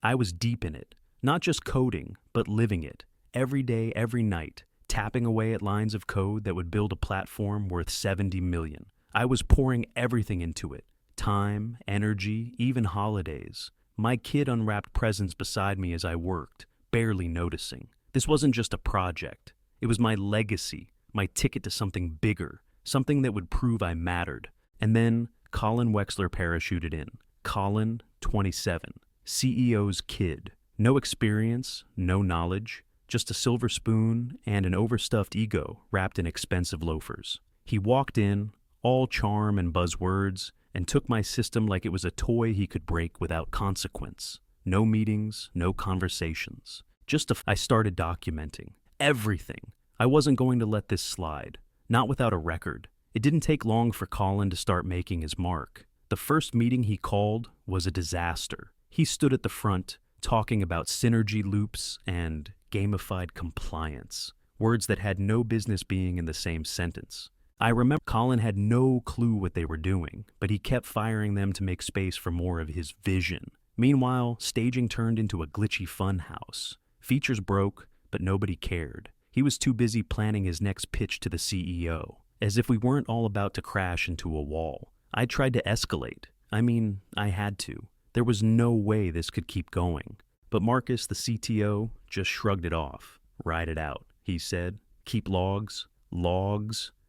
I was deep in it, not just coding, but living it, every day, every night, tapping away at lines of code that would build a platform worth 70 million. I was pouring everything into it, time, energy, even holidays. My kid unwrapped presents beside me as I worked, barely noticing. This wasn't just a project. It was my legacy, my ticket to something bigger, something that would prove I mattered. And then Colin Wexler parachuted in. Colin, 27, CEO's kid. No experience, no knowledge, just a silver spoon and an overstuffed ego wrapped in expensive loafers. He walked in, all charm and buzzwords, and took my system like it was a toy he could break without consequence. No meetings, no conversations. I started documenting everything. I wasn't going to let this slide, not without a record. It didn't take long for Colin to start making his mark. The first meeting he called was a disaster. He stood at the front, talking about synergy loops and gamified compliance, words that had no business being in the same sentence. I remember Colin had no clue what they were doing, but he kept firing them to make space for more of his vision. Meanwhile, staging turned into a glitchy funhouse. Features broke, but nobody cared. He was too busy planning his next pitch to the CEO, as if we weren't all about to crash into a wall. I tried to escalate. I had to. There was no way this could keep going. But Marcus, the CTO, just shrugged it off. Ride it out, he said. Keep logs,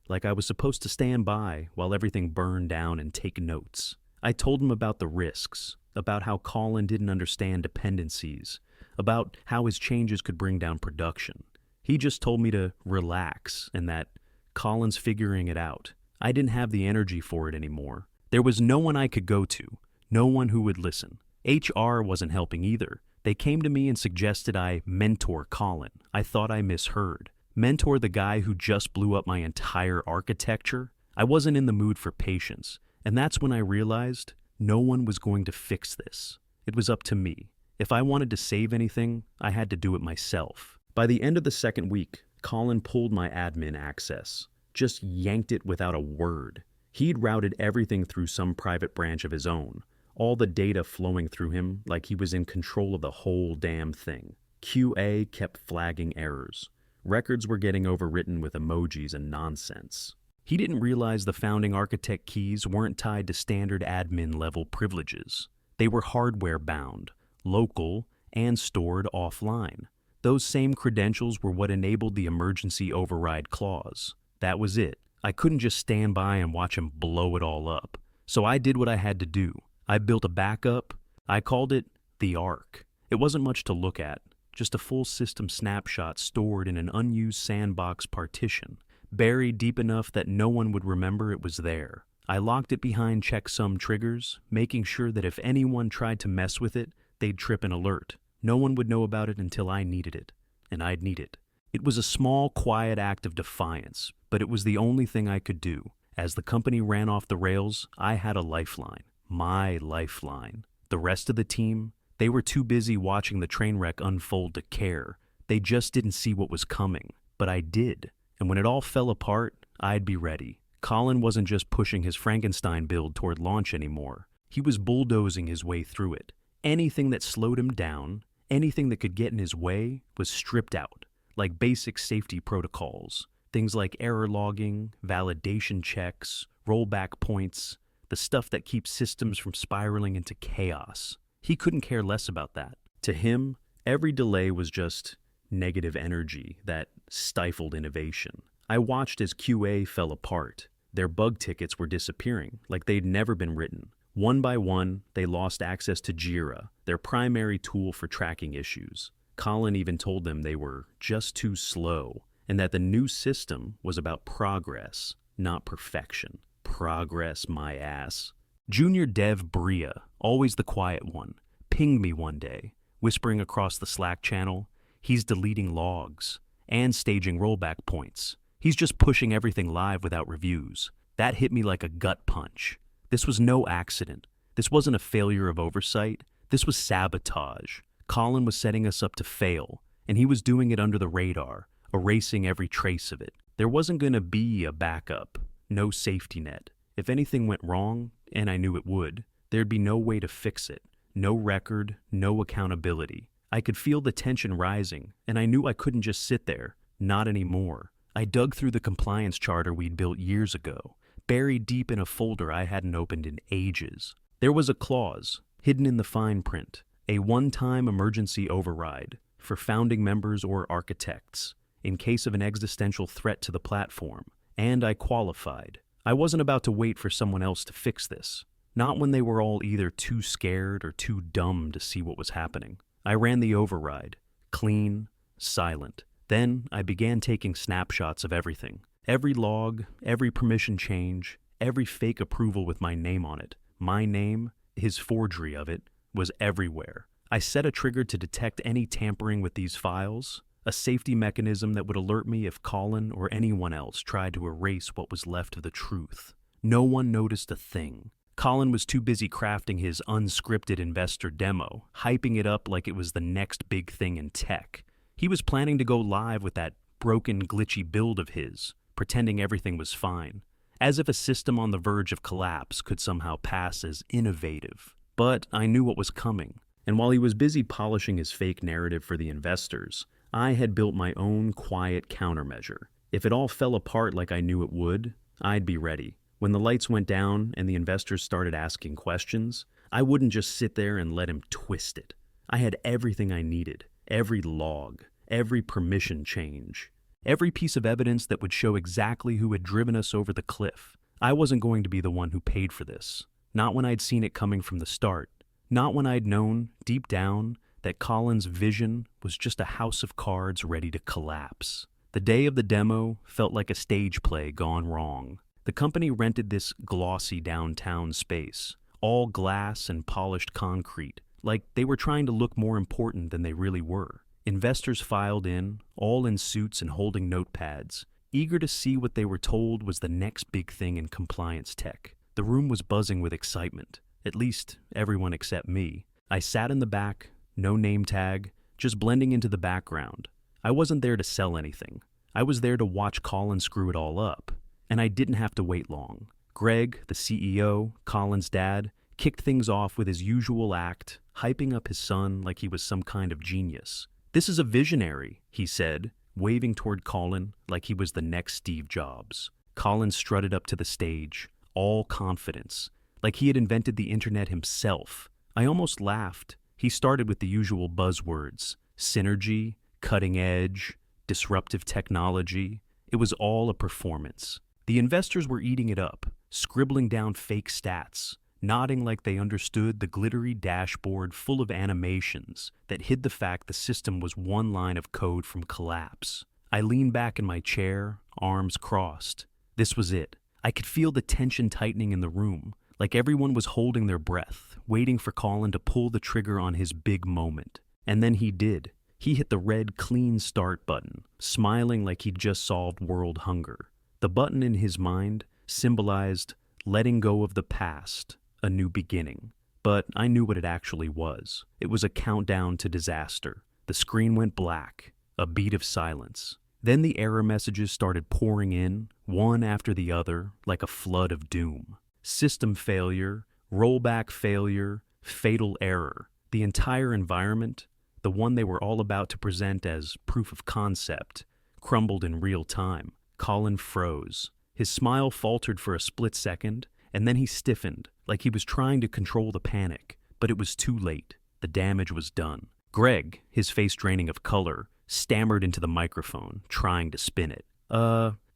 like I was supposed to stand by while everything burned down and take notes. I told him about the risks, about how Colin didn't understand dependencies, about how his changes could bring down production. He just told me to relax and that Colin's figuring it out. I didn't have the energy for it anymore. There was no one I could go to, no one who would listen. HR wasn't helping either. They came to me and suggested I mentor Colin. I thought I misheard. Mentor the guy who just blew up my entire architecture? I wasn't in the mood for patience, and that's when I realized no one was going to fix this. It was up to me. If I wanted to save anything, I had to do it myself. By the end of the second week, Colin pulled my admin access, just yanked it without a word. He'd routed everything through some private branch of his own, all the data flowing through him like he was in control of the whole damn thing. QA kept flagging errors. Records were getting overwritten with emojis and nonsense. He didn't realize the founding architect keys weren't tied to standard admin level privileges. They were hardware bound, local, and stored offline. Those same credentials were what enabled the emergency override clause. That was it. I couldn't just stand by and watch him blow it all up. So I did what I had to do. I built a backup. I called it the Ark. It wasn't much to look at, just a full system snapshot stored in an unused sandbox partition, buried deep enough that no one would remember it was there. I locked it behind checksum triggers, making sure that if anyone tried to mess with it, they'd trip an alert. No one would know about it until I needed it, and I'd need it. It was a small, quiet act of defiance, but it was the only thing I could do. As the company ran off the rails, I had a lifeline. My lifeline. The rest of the team, they were too busy watching the train wreck unfold to care. They just didn't see what was coming. But I did. And when it all fell apart, I'd be ready. Colin wasn't just pushing his Frankenstein build toward launch anymore. He was bulldozing his way through it. Anything that slowed him down, anything that could get in his way, was stripped out, like basic safety protocols. Things like error logging, validation checks, rollback points, the stuff that keeps systems from spiraling into chaos. He couldn't care less about that. To him, every delay was just negative energy that stifled innovation. I watched as QA fell apart. Their bug tickets were disappearing, like they'd never been written. One by one, they lost access to Jira, their primary tool for tracking issues. Colin even told them they were just too slow, and that the new system was about progress, not perfection. Progress, my ass. Junior Dev Bria, always the quiet one, pinged me one day, whispering across the Slack channel, he's deleting logs and staging rollback points. He's just pushing everything live without reviews. That hit me like a gut punch. This was no accident. This wasn't a failure of oversight. This was sabotage. Colin was setting us up to fail, and he was doing it under the radar, erasing every trace of it. There wasn't going to be a backup. No safety net. If anything went wrong, and I knew it would, there'd be no way to fix it. no record, no accountability. I could feel the tension rising, and I knew I couldn't just sit there. Not anymore. I dug through the compliance charter we'd built years ago, buried deep in a folder I hadn't opened in ages. There was a clause, hidden in the fine print, a one-time emergency override for founding members or architects, in case of an existential threat to the platform, and I qualified. I wasn't about to wait for someone else to fix this, not when they were all either too scared or too dumb to see what was happening. I ran the override, clean, silent. Then I began taking snapshots of everything. Every log, every permission change, every fake approval with my name on it. My name, his forgery of it, was everywhere. I set a trigger to detect any tampering with these files, a safety mechanism that would alert me if Colin or anyone else tried to erase what was left of the truth. No one noticed a thing. Colin was too busy crafting his unscripted investor demo, hyping it up like it was the next big thing in tech. He was planning to go live with that broken, glitchy build of his, pretending everything was fine, as if a system on the verge of collapse could somehow pass as innovative. But I knew what was coming, and while he was busy polishing his fake narrative for the investors, I had built my own quiet countermeasure. If it all fell apart like I knew it would, I'd be ready. When the lights went down and the investors started asking questions, I wouldn't just sit there and let him twist it. I had everything I needed, every log, every permission change, every piece of evidence that would show exactly who had driven us over the cliff. I wasn't going to be the one who paid for this, not when I'd seen it coming from the start, not when I'd known, deep down, that Colin's vision was just a house of cards ready to collapse. The day of the demo felt like a stage play gone wrong. The company rented this glossy downtown space, all glass and polished concrete, like they were trying to look more important than they really were. Investors filed in, all in suits and holding notepads, eager to see what they were told was the next big thing in compliance tech. The room was buzzing with excitement, at least everyone except me. I sat in the back, no name tag, just blending into the background. I wasn't there to sell anything. I was there to watch Colin screw it all up. And I didn't have to wait long. Greg, the CEO, Colin's dad, kicked things off with his usual act, hyping up his son like he was some kind of genius. "This is a visionary," he said, waving toward Colin like he was the next Steve Jobs. Colin strutted up to the stage, all confidence, like he had invented the internet himself. I almost laughed. He started with the usual buzzwords: synergy, cutting edge, disruptive technology. It was all a performance. The investors were eating it up, scribbling down fake stats, nodding like they understood the glittery dashboard full of animations that hid the fact the system was one line of code from collapse. I leaned back in my chair, arms crossed. This was it. I could feel the tension tightening in the room, like everyone was holding their breath, waiting for Colin to pull the trigger on his big moment. And then he did. He hit the red clean start button, smiling like he'd just solved world hunger. The button in his mind symbolized letting go of the past, a new beginning. But I knew what it actually was. It was a countdown to disaster. The screen went black, a beat of silence. Then the error messages started pouring in, one after the other, like a flood of doom. System failure, rollback failure, fatal error. The entire environment, the one they were all about to present as proof of concept, crumbled in real time. Colin froze. His smile faltered for a split second, and then he stiffened, like he was trying to control the panic. But it was too late. The damage was done. Greg, his face draining of color, stammered into the microphone, trying to spin it.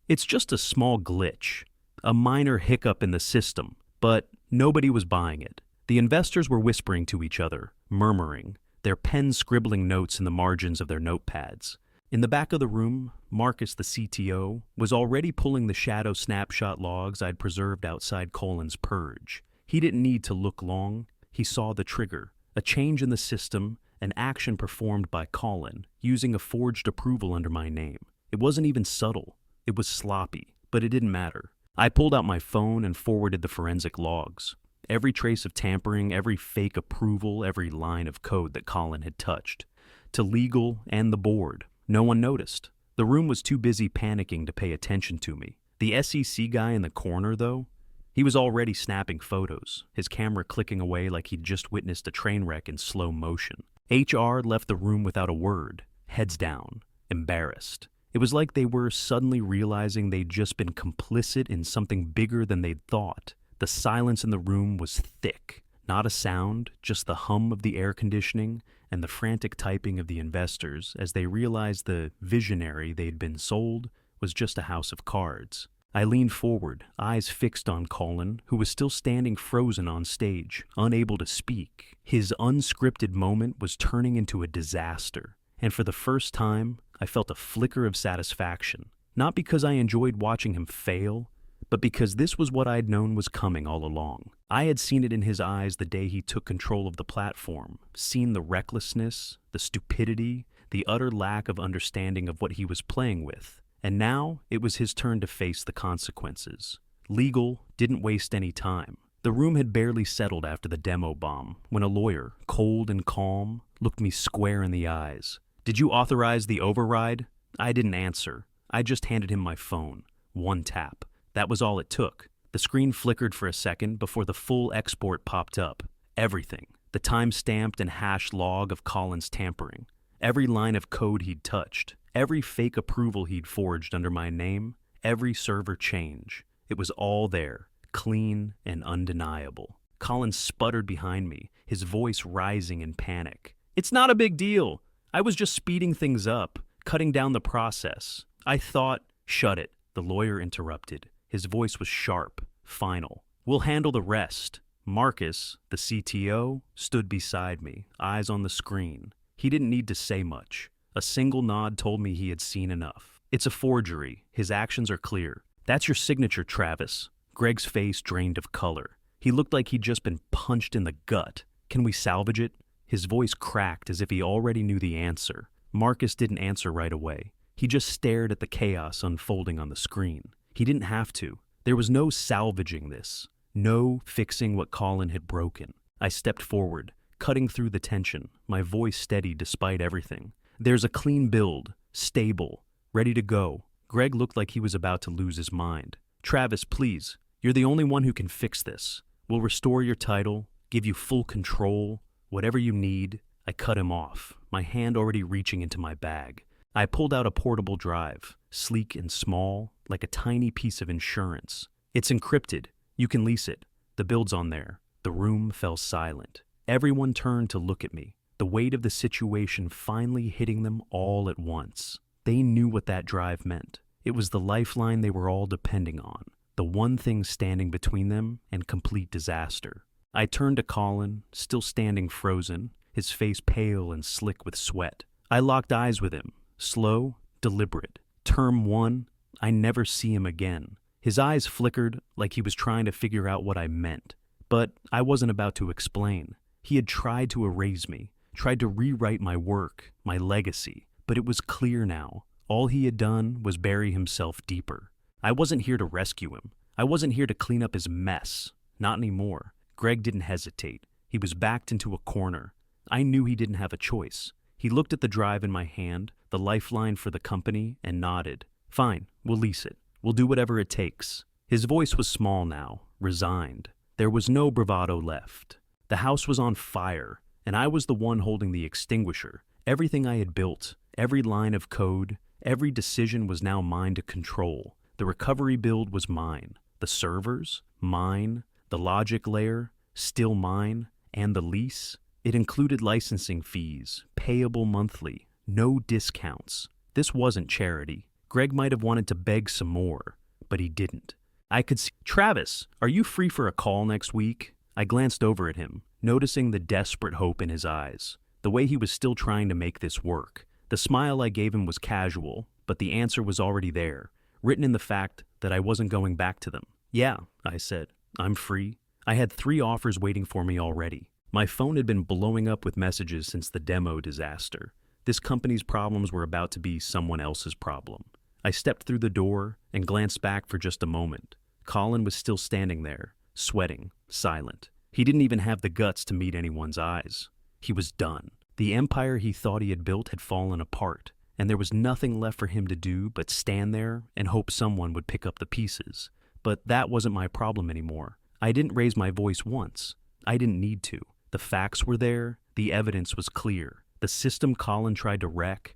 It's just a small glitch. A minor hiccup in the system, but nobody was buying it. The investors were whispering to each other, murmuring, their pens scribbling notes in the margins of their notepads. In the back of the room, Marcus, the CTO, was already pulling the shadow snapshot logs I'd preserved outside Colin's purge. He didn't need to look long. He saw the trigger, a change in the system, an action performed by Colin, using a forged approval under my name. It wasn't even subtle. It was sloppy, but it didn't matter. I pulled out my phone and forwarded the forensic logs. Every trace of tampering, every fake approval, every line of code that Colin had touched. To legal and the board. No one noticed. The room was too busy panicking to pay attention to me. The SEC guy in the corner, though, He was already snapping photos, his camera clicking away like he'd just witnessed a train wreck in slow motion. HR left the room without a word, heads down, embarrassed. It was like they were suddenly realizing they'd just been complicit in something bigger than they'd thought. The silence in the room was thick. Not a sound, just the hum of the air conditioning and the frantic typing of the investors as they realized the visionary they'd been sold was just a house of cards. I leaned forward, eyes fixed on Colin, who was still standing frozen on stage, unable to speak. His unscripted moment was turning into a disaster, and for the first time, I felt a flicker of satisfaction. Not because I enjoyed watching him fail, but because this was what I'd known was coming all along. I had seen it in his eyes the day he took control of the platform, seen the recklessness, the stupidity, the utter lack of understanding of what he was playing with. And now it was his turn to face the consequences. Legal didn't waste any time. The room had barely settled after the demo bomb when a lawyer, cold and calm, looked me square in the eyes. "Did you authorize the override?" I didn't answer. I just handed him my phone. One tap. That was all it took. The screen flickered for a second before the full export popped up. Everything. The time-stamped and hashed log of Colin's tampering. Every line of code he'd touched. Every fake approval he'd forged under my name. Every server change. It was all there, clean and undeniable. Colin sputtered behind me, his voice rising in panic. "It's not a big deal. I was just speeding things up, cutting down the process. I thought—" "Shut it," the lawyer interrupted. His voice was sharp, final. "We'll handle the rest." Marcus, the CTO, stood beside me, eyes on the screen. He didn't need to say much. A single nod told me he had seen enough. "It's a forgery. His actions are clear." "That's your signature, Travis." Greg's face drained of color. He looked like he'd just been punched in the gut. "Can we salvage it?" His voice cracked as if he already knew the answer. Marcus didn't answer right away. He just stared at the chaos unfolding on the screen. He didn't have to. There was no salvaging this. No fixing what Colin had broken. I stepped forward, cutting through the tension, my voice steady despite everything. "There's a clean build, stable, ready to go." Greg looked like he was about to lose his mind. "Travis, please, you're the only one who can fix this. We'll restore your title, give you full control, whatever you need." I cut him off, my hand already reaching into my bag. I pulled out a portable drive, sleek and small, like a tiny piece of insurance. "It's encrypted. You can lease it. The build's on there." The room fell silent. Everyone turned to look at me, the weight of the situation finally hitting them all at once. They knew what that drive meant. It was the lifeline they were all depending on, the one thing standing between them and complete disaster. I turned to Colin, still standing frozen, his face pale and slick with sweat. I locked eyes with him, slow, deliberate. Term 1, I never see him again. His eyes flickered like he was trying to figure out what I meant. But I wasn't about to explain. He had tried to erase me, tried to rewrite my work, my legacy, but it was clear now. All he had done was bury himself deeper. I wasn't here to rescue him. I wasn't here to clean up his mess. Not anymore. Greg didn't hesitate. He was backed into a corner. I knew he didn't have a choice. He looked at the drive in my hand, the lifeline for the company, and nodded. "Fine, we'll lease it. We'll do whatever it takes." His voice was small now, resigned. There was no bravado left. The house was on fire, and I was the one holding the extinguisher. Everything I had built, every line of code, every decision was now mine to control. The recovery build was mine. The servers, mine. The logic layer, still mine. And the lease, it included licensing fees, payable monthly, no discounts. This wasn't charity. Greg might have wanted to beg some more, but he didn't. I could see, "Travis, are you free for a call next week?" I glanced over at him, noticing the desperate hope in his eyes, the way he was still trying to make this work. The smile I gave him was casual, but the answer was already there, written in the fact that I wasn't going back to them. "Yeah," I said, "I'm free." I had 3 offers waiting for me already. My phone had been blowing up with messages since the demo disaster. This company's problems were about to be someone else's problem. I stepped through the door and glanced back for just a moment. Colin was still standing there, sweating, silent. He didn't even have the guts to meet anyone's eyes. He was done. The empire he thought he had built had fallen apart, and there was nothing left for him to do but stand there and hope someone would pick up the pieces. But that wasn't my problem anymore. I didn't raise my voice once. I didn't need to. The facts were there. The evidence was clear. The system Colin tried to wreck,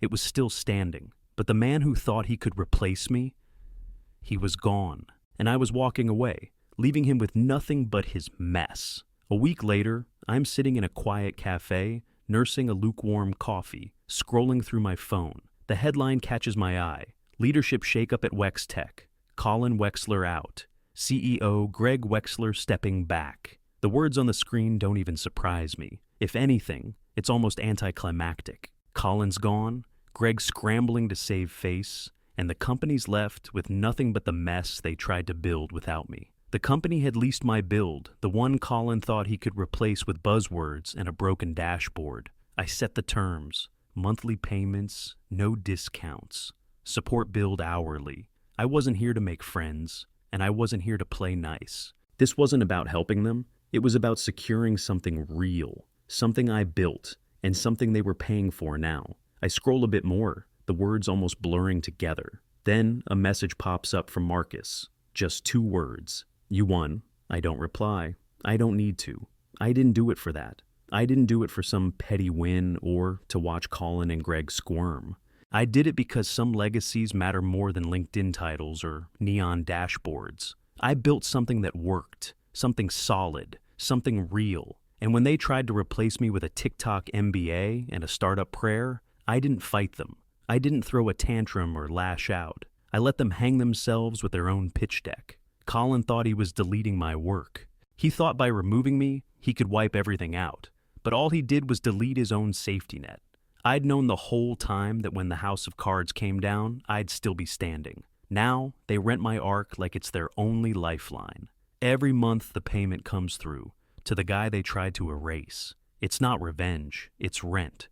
it was still standing. But the man who thought he could replace me, he was gone. And I was walking away, leaving him with nothing but his mess. A week later, I'm sitting in a quiet cafe, nursing a lukewarm coffee, scrolling through my phone. The headline catches my eye. Leadership shakeup at Wex Tech. Colin Wexler out. CEO Greg Wexler stepping back. The words on the screen don't even surprise me. If anything, it's almost anticlimactic. Colin's gone, Greg's scrambling to save face, and the company's left with nothing but the mess they tried to build without me. The company had leased my build, the one Colin thought he could replace with buzzwords and a broken dashboard. I set the terms. Monthly payments, no discounts. Support billed hourly. I wasn't here to make friends, and I wasn't here to play nice. This wasn't about helping them. It was about securing something real, something I built, and something they were paying for now. I scroll a bit more, the words almost blurring together. Then a message pops up from Marcus. Just 2 words. You won. I don't reply. I don't need to. I didn't do it for that. I didn't do it for some petty win or to watch Colin and Greg squirm. I did it because some legacies matter more than LinkedIn titles or neon dashboards. I built something that worked, something solid, something real. And when they tried to replace me with a TikTok MBA and a startup prayer, I didn't fight them. I didn't throw a tantrum or lash out. I let them hang themselves with their own pitch deck. Colin thought he was deleting my work. He thought by removing me, he could wipe everything out. But all he did was delete his own safety net. I'd known the whole time that when the house of cards came down, I'd still be standing. Now, they rent my arc like it's their only lifeline. Every month the payment comes through, to the guy they tried to erase. It's not revenge, it's rent.